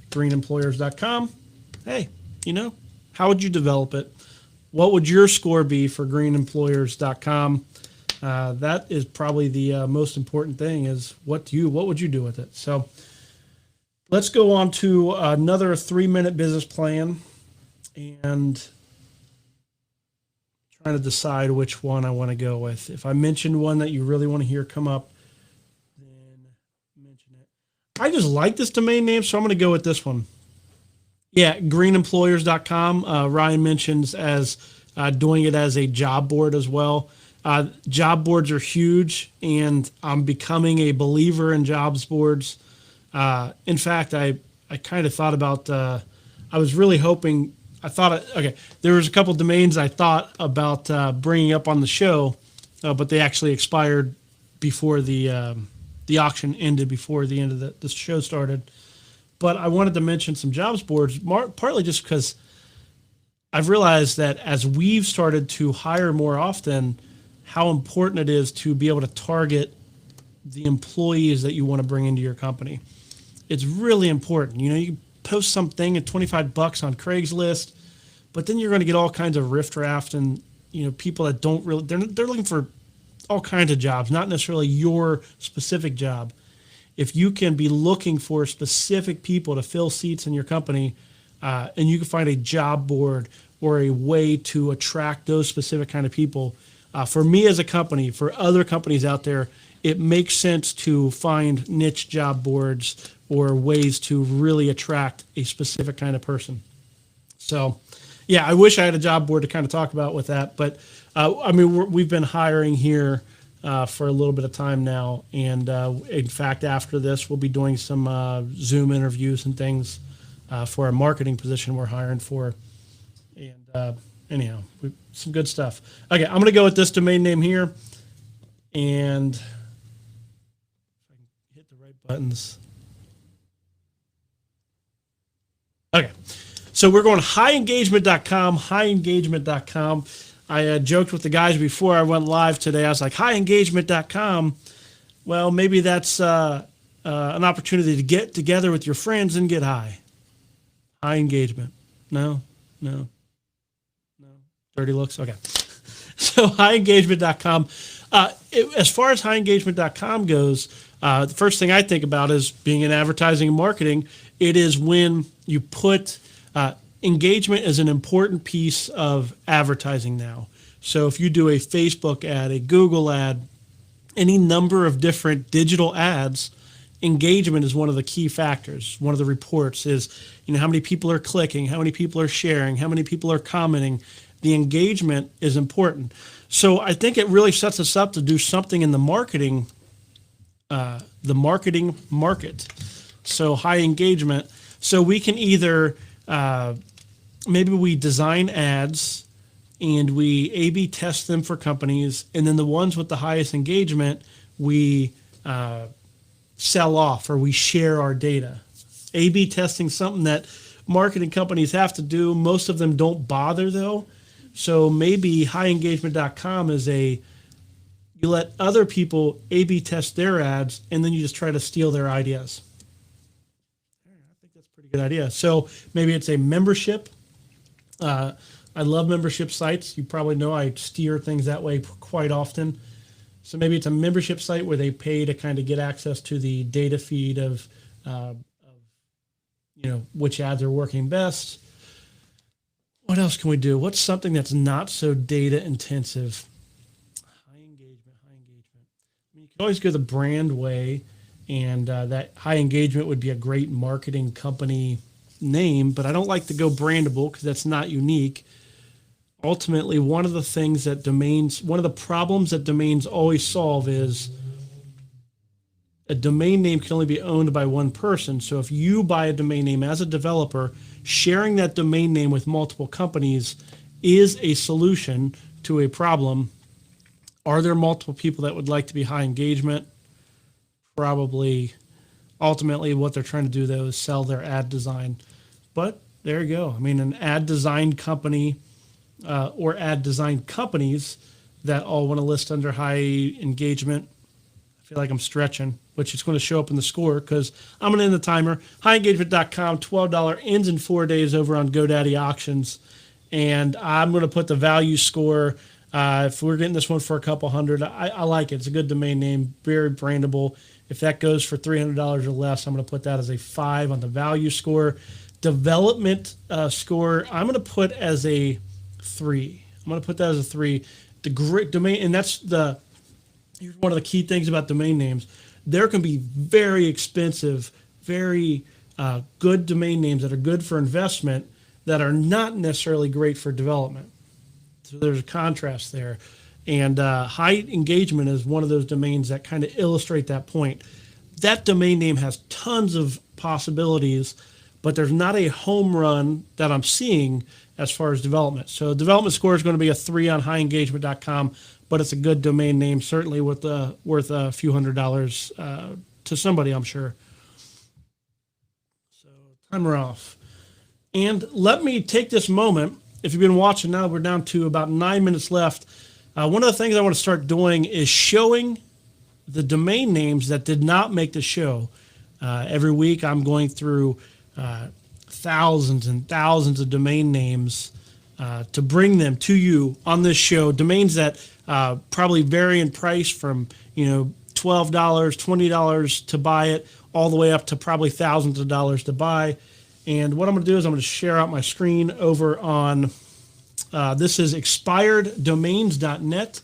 [SPEAKER 1] greenemployers.com. Hey, how would you develop it? What would your score be for greenemployers.com? That is probably the most important thing is what would you do with it? So let's go on to another 3-minute business plan and trying to decide which one I want to go with. If I mention one that you really want to hear come up, then mention it. I just like this domain name, so I'm going to go with this one. Yeah, greenemployers.com. Ryan mentions as doing it as a job board as well. Job boards are huge, and I'm becoming a believer in jobs boards. In fact, I kind of thought about, I was really hoping, there was a couple domains I thought about bringing up on the show, but they actually expired before the auction ended, before the end of the show started. But I wanted to mention some jobs boards, partly just because I've realized that as we've started to hire more often, how important it is to be able to target the employees that you want to bring into your company. It's really important. You can post something at $25 on Craigslist, but then you're going to get all kinds of riffraff and people that don't really, they're looking for all kinds of jobs, not necessarily your specific job. If you can be looking for specific people to fill seats in your company, and you can find a job board or a way to attract those specific kind of people, for me as a company, for other companies out there, it makes sense to find niche job boards or ways to really attract a specific kind of person. So, yeah, I wish I had a job board to kind of talk about with that, but we've been hiring here for a little bit of time now, and in fact, after this, we'll be doing some Zoom interviews and things for a marketing position we're hiring for. And anyhow, some good stuff. Okay, I'm going to go with this domain name here, and if I can hit the right buttons. Okay, so we're going highengagement.com, highengagement.com. I joked with the guys before I went live today. I was like, highengagement.com. Well, maybe that's an opportunity to get together with your friends and get high. High engagement. No. Dirty looks. Okay. So highengagement.com. As far as highengagement.com goes, the first thing I think about is being in advertising and marketing. It is when you put engagement is an important piece of advertising now. So if you do a Facebook ad, a Google ad, any number of different digital ads, engagement is one of the key factors. One of the reports is, how many people are clicking, how many people are sharing, how many people are commenting. The engagement is important. So I think it really sets us up to do something in the marketing market. So high engagement. So we can either maybe we design ads and we A/B test them for companies, and then the ones with the highest engagement, we sell off or we share our data. A/B testing, something that marketing companies have to do. Most of them don't bother though. So maybe highengagement.com is you let other people A/B test their ads, and then you just try to steal their ideas. I think that's a pretty good idea. So maybe it's a membership. I love membership sites. You probably know I steer things that way quite often. So maybe it's a membership site where they pay to kind of get access to the data feed of which ads are working best. What else can we do? What's something that's not so data intensive? High engagement. You can always go the brand way, and that high engagement would be a great marketing company name, but I don't like to go brandable because that's not unique. Ultimately, one of the problems that domains always solve is a domain name can only be owned by one person. So if you buy a domain name as a developer, sharing that domain name with multiple companies is a solution to a problem. Are there multiple people that would like to be high engagement? Probably. Ultimately, what they're trying to do, though, is sell their ad design. But there you go. An ad design company or ad design companies that all want to list under high engagement. I feel like I'm stretching, which is going to show up in the score because I'm going to end the timer. HighEngagement.com, $12 ends in 4 days over on GoDaddy Auctions. And I'm going to put the value score. If we're getting this one for a couple hundred, I like it. It's a good domain name, very brandable. If that goes for $300 or less, I'm going to put that as a 5 on the value score. Development score, I'm going to put as a 3. I'm going to put that as a 3. The great domain, and here's one of the key things about domain names. There can be very expensive, very good domain names that are good for investment that are not necessarily great for development. So there's a contrast there. And High Engagement is one of those domains that kind of illustrate that point. That domain name has tons of possibilities, but there's not a home run that I'm seeing as far as development. So development score is going to be a 3 on highengagement.com, but it's a good domain name, certainly worth a few $100s to somebody, I'm sure. So timer off. And let me take this moment. If you've been watching now, we're down to about 9 minutes left. One of the things I want to start doing is showing the domain names that did not make the show. Every week I'm going through thousands and thousands of domain names to bring them to you on this show. Domains that probably vary in price from $12, $20 to buy it, all the way up to probably thousands of dollars to buy. And what I'm going to do is I'm going to share out my screen over on, this is expireddomains.net.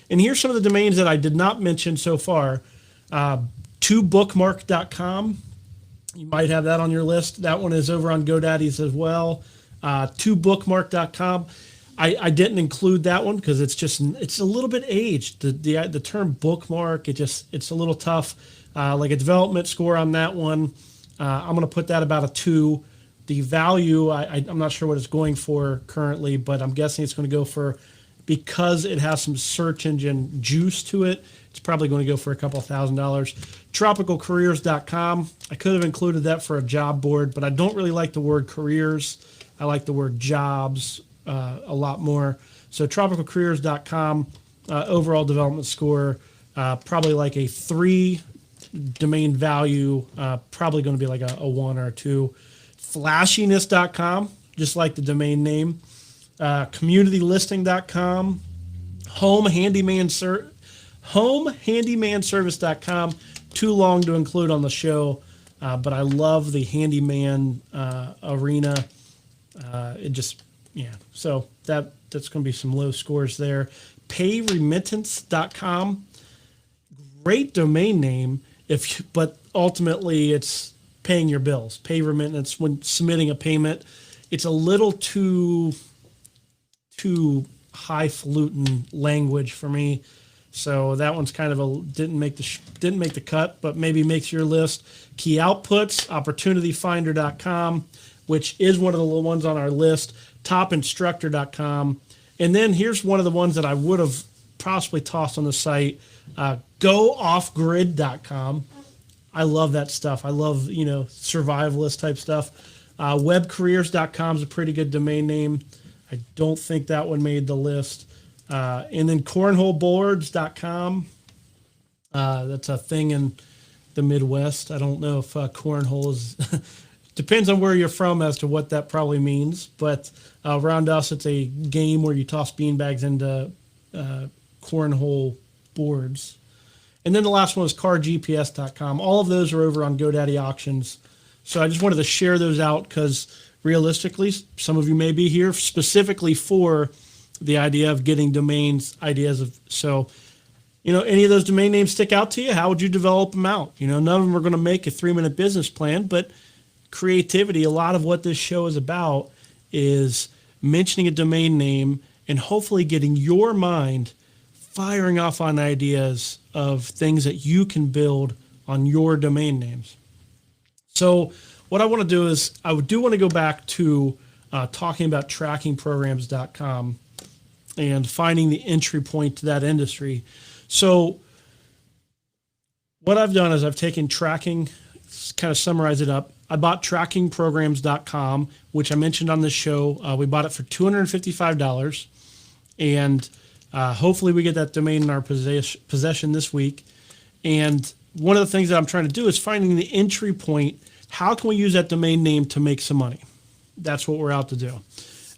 [SPEAKER 1] And here's some of the domains that I did not mention so far. tobookmark.com. You might have that on your list. That one is over on GoDaddy's as well. Tobookmark.com. I didn't include that one because it's a little bit aged. The term bookmark, it's a little tough. Like a development score on that one. I'm going to put that about a 2. The value, I'm not sure what it's going for currently, but I'm guessing it's going to go for, because it has some search engine juice to it, it's probably going to go for a couple $1,000s. Tropicalcareers.com. I could have included that for a job board, but I don't really like the word careers. I like the word jobs a lot more. So tropicalcareers.com, overall development score, probably like a 3. Domain value, probably going to be like a 1 or a 2. Flashiness.com, just like the domain name. Communitylisting.com. Homehandymanservice.com. Too long to include on the show, but I love the handyman arena. So that's going to be some low scores there. Payremittance.com. Great domain name. But ultimately it's paying your bills. Pay remittance when submitting a payment. It's a little too highfalutin language for me. So that one's kind of didn't make the cut, but maybe makes your list. Key outputs, opportunityfinder.com, which is one of the ones on our list. Topinstructor.com. And then here's one of the ones that I would have possibly tossed on the site. GoOffGrid.com. I love that stuff. I love, survivalist type stuff. Webcareers.com is a pretty good domain name. I don't think that one made the list. And then cornholeboards.com. That's a thing in the Midwest. I don't know if cornhole is depends on where you're from as to what that probably means. But around us, it's a game where you toss beanbags into cornhole boards. And then the last one is cargps.com. All of those are over on GoDaddy Auctions. So I just wanted to share those out because realistically, some of you may be here specifically for the idea of getting domains, any of those domain names stick out to you? How would you develop them out? None of them are going to make a 3-minute business plan, but creativity, a lot of what this show is about is mentioning a domain name and hopefully getting your mind firing off on ideas of things that you can build on your domain names. So what I want to do is I do want to go back to talking about trackingprograms.com and finding the entry point to that industry. So what I've done is I've taken tracking, kind of summarize it up. I bought trackingprograms.com, which I mentioned on this show. We bought it for $255, and hopefully we get that domain in our possession this week. And one of the things that I'm trying to do is finding the entry point. How can we use that domain name to make some money? That's what we're out to do.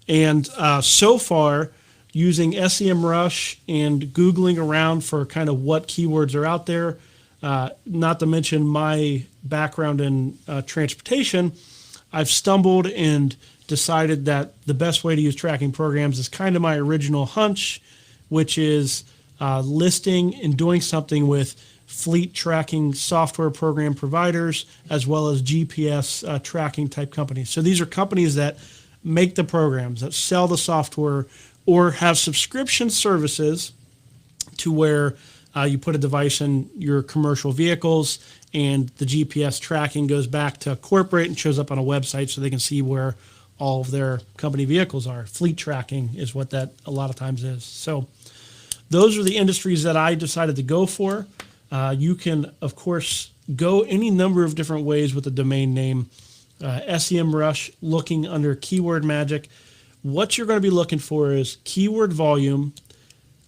[SPEAKER 1] And so far, using SEMrush and Googling around for kind of what keywords are out there, not to mention my background in transportation, I've stumbled and decided that the best way to use tracking programs is kind of my original hunch, which is listing and doing something with fleet tracking software program providers, as well as GPS tracking type companies. So these are companies that make the programs, that sell the software, or have subscription services to where you put a device in your commercial vehicles and the GPS tracking goes back to corporate and shows up on a website so they can see where all of their company vehicles are. Fleet tracking is what that a lot of times is. So those are the industries that I decided to go for. You can, of course, go any number of different ways with a domain name. SEMrush, looking under Keyword Magic. What you're going to be looking for is keyword volume.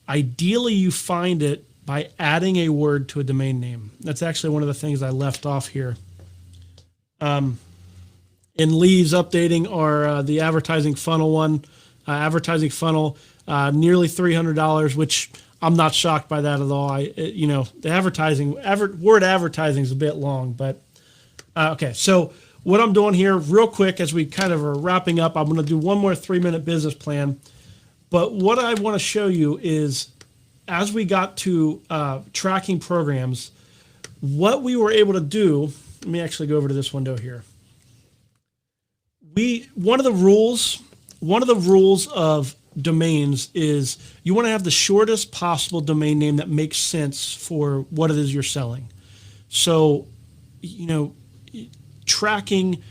[SPEAKER 1] Ideally, you find it by adding a word to a domain name. That's actually one of the things I left off here. In Lee's updating our the advertising funnel one. Advertising funnel, nearly $300, which I'm not shocked by that at all. The advertising, word advertising is a bit long, but okay. So what I'm doing here real quick as we kind of are wrapping up, I'm going to do one more 3-minute business plan. But what I want to show you is as we got to tracking programs, what we were able to do. Let me actually go over to this window here. One of the rules of domains is you want to have the shortest possible domain name that makes sense for what it is you're selling. So, tracking,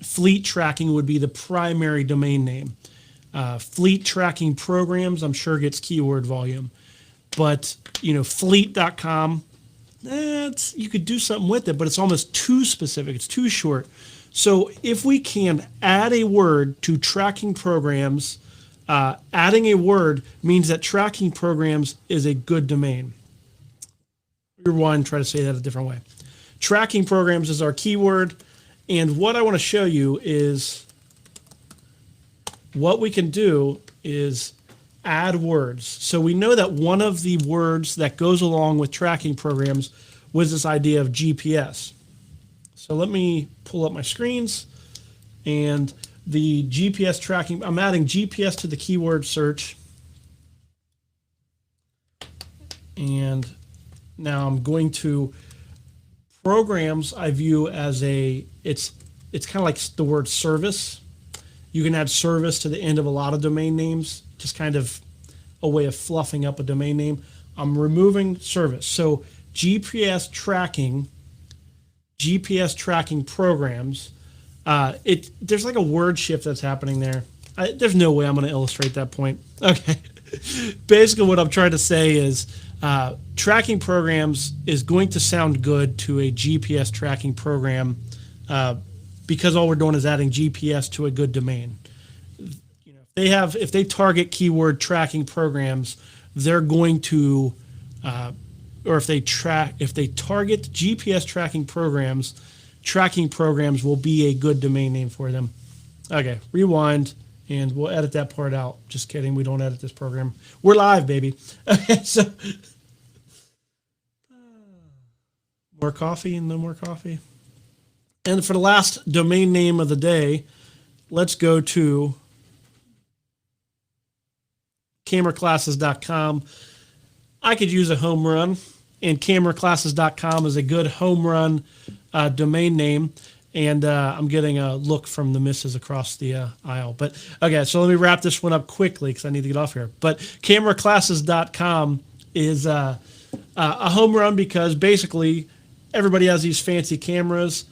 [SPEAKER 1] fleet tracking would be the primary domain name. Fleet tracking programs, I'm sure, gets keyword volume. But, fleet.com, you could do something with it, but it's almost too specific. It's too short. So if we can add a word to tracking programs, adding a word means that tracking programs is a good domain. Rewind, try to say that a different way. Tracking programs is our keyword. And what I want to show you is what we can do is add words. So we know that one of the words that goes along with tracking programs was this idea of GPS. So let me pull up my screens and the GPS tracking. I'm adding GPS to the keyword search. And now I'm going to programs. I view as it's kind of like the word service. You can add service to the end of a lot of domain names, just kind of a way of fluffing up a domain name. I'm removing service. So GPS tracking programs. There's like a word shift that's happening there. There's no way I'm going to illustrate that point. Okay. Basically what I'm trying to say is tracking programs is going to sound good to a GPS tracking program because all we're doing is adding GPS to a good domain. If they target keyword tracking programs, they're going to or if they target GPS tracking programs will be a good domain name for them. Okay, rewind, and we'll edit that part out. Just kidding, we don't edit this program. We're live, baby. Okay, so more coffee and no more coffee. And for the last domain name of the day, let's go to cameraclasses.com. I could use a home run, and cameraclasses.com is a good home run domain name. And I'm getting a look from the missus across the aisle. But okay, so let me wrap this one up quickly because I need to get off here. But cameraclasses.com is a home run because basically everybody has these fancy cameras.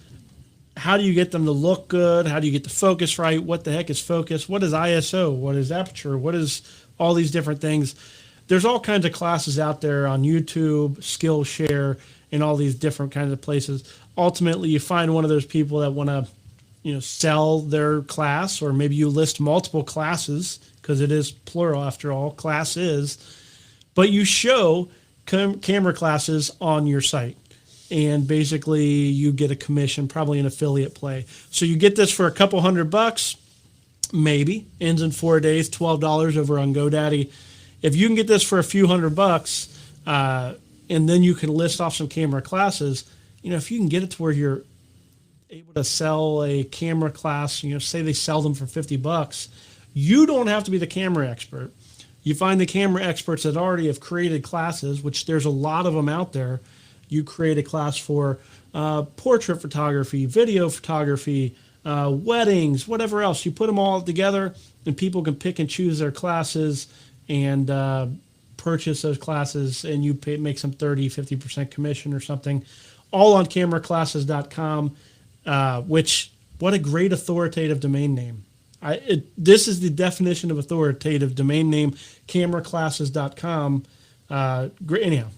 [SPEAKER 1] How do you get them to look good? How do you get the focus right? What the heck is focus? What is ISO? What is aperture? What is all these different things? There's all kinds of classes out there on YouTube, Skillshare, and all these different kinds of places. Ultimately, you find one of those people that want to, sell their class, or maybe you list multiple classes because it is plural after all, class is. But you show camera classes on your site. And basically you get a commission, probably an affiliate play. So you get this for a couple $100, maybe, ends in 4 days, $12 over on GoDaddy. If you can get this for a few $100, and then you can list off some camera classes, if you can get it to where you're able to sell a camera class, say they sell them for $50, you don't have to be the camera expert. You find the camera experts that already have created classes, which there's a lot of them out there. You create a class for portrait photography, video photography, weddings, whatever else. You put them all together, and people can pick and choose their classes and purchase those classes, and you make some 30-50% commission or something, all on cameraclasses.com, which, what a great authoritative domain name. This is the definition of authoritative domain name, cameraclasses.com. Anyhow,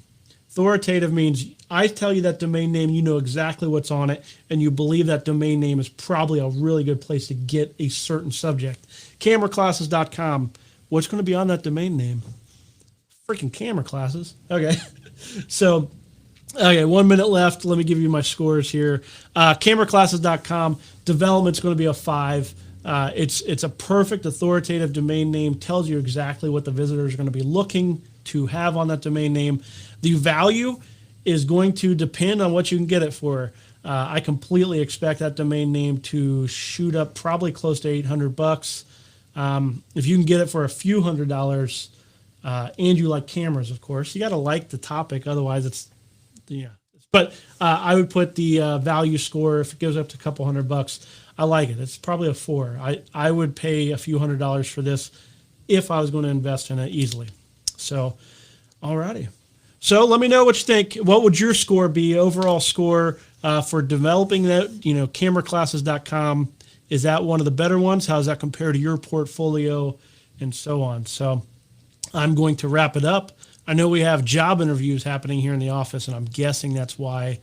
[SPEAKER 1] authoritative means I tell you that domain name, you know exactly what's on it, and you believe that domain name is probably a really good place to get a certain subject. Cameraclasses.com. What's going to be on that domain name? Freaking camera classes. Okay. So, 1 minute left. Let me give you my scores here. Cameraclasses.com. Development's going to be a 5. It's a perfect authoritative domain name. Tells you exactly what the visitors are going to be looking to have on that domain name. The value is going to depend on what you can get it for. I completely expect that domain name to shoot up probably close to $800. If you can get it for a few $100, and you like cameras, of course, you got to like the topic. Otherwise, it's. But I would put the value score, if it goes up to a couple $100, I like it. It's probably a 4. I would pay a few $100 for this if I was going to invest in it easily. So, alrighty. So let me know what you think. What would your score be, overall score for developing that, cameraclasses.com? Is that one of the better ones? How does that compare to your portfolio and so on? So I'm going to wrap it up. I know we have job interviews happening here in the office, and I'm guessing that's why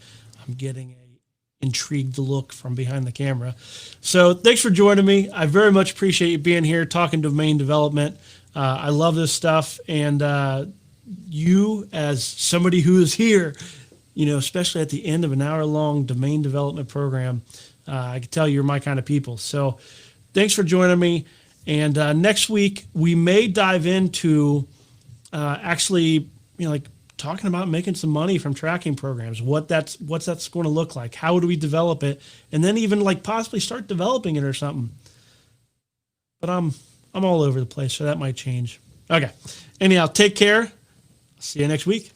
[SPEAKER 1] I'm getting a intrigued look from behind the camera. So thanks for joining me. I very much appreciate you being here, talking domain development. I love this stuff, and you, as somebody who is here, especially at the end of an hour-long domain development program, I can tell you're my kind of people. So thanks for joining me. And next week, we may dive into actually, talking about making some money from tracking programs, what's that's going to look like, how do we develop it, and then even possibly start developing it or something. But I'm all over the place, so that might change. Okay. Anyhow, take care. See you next week.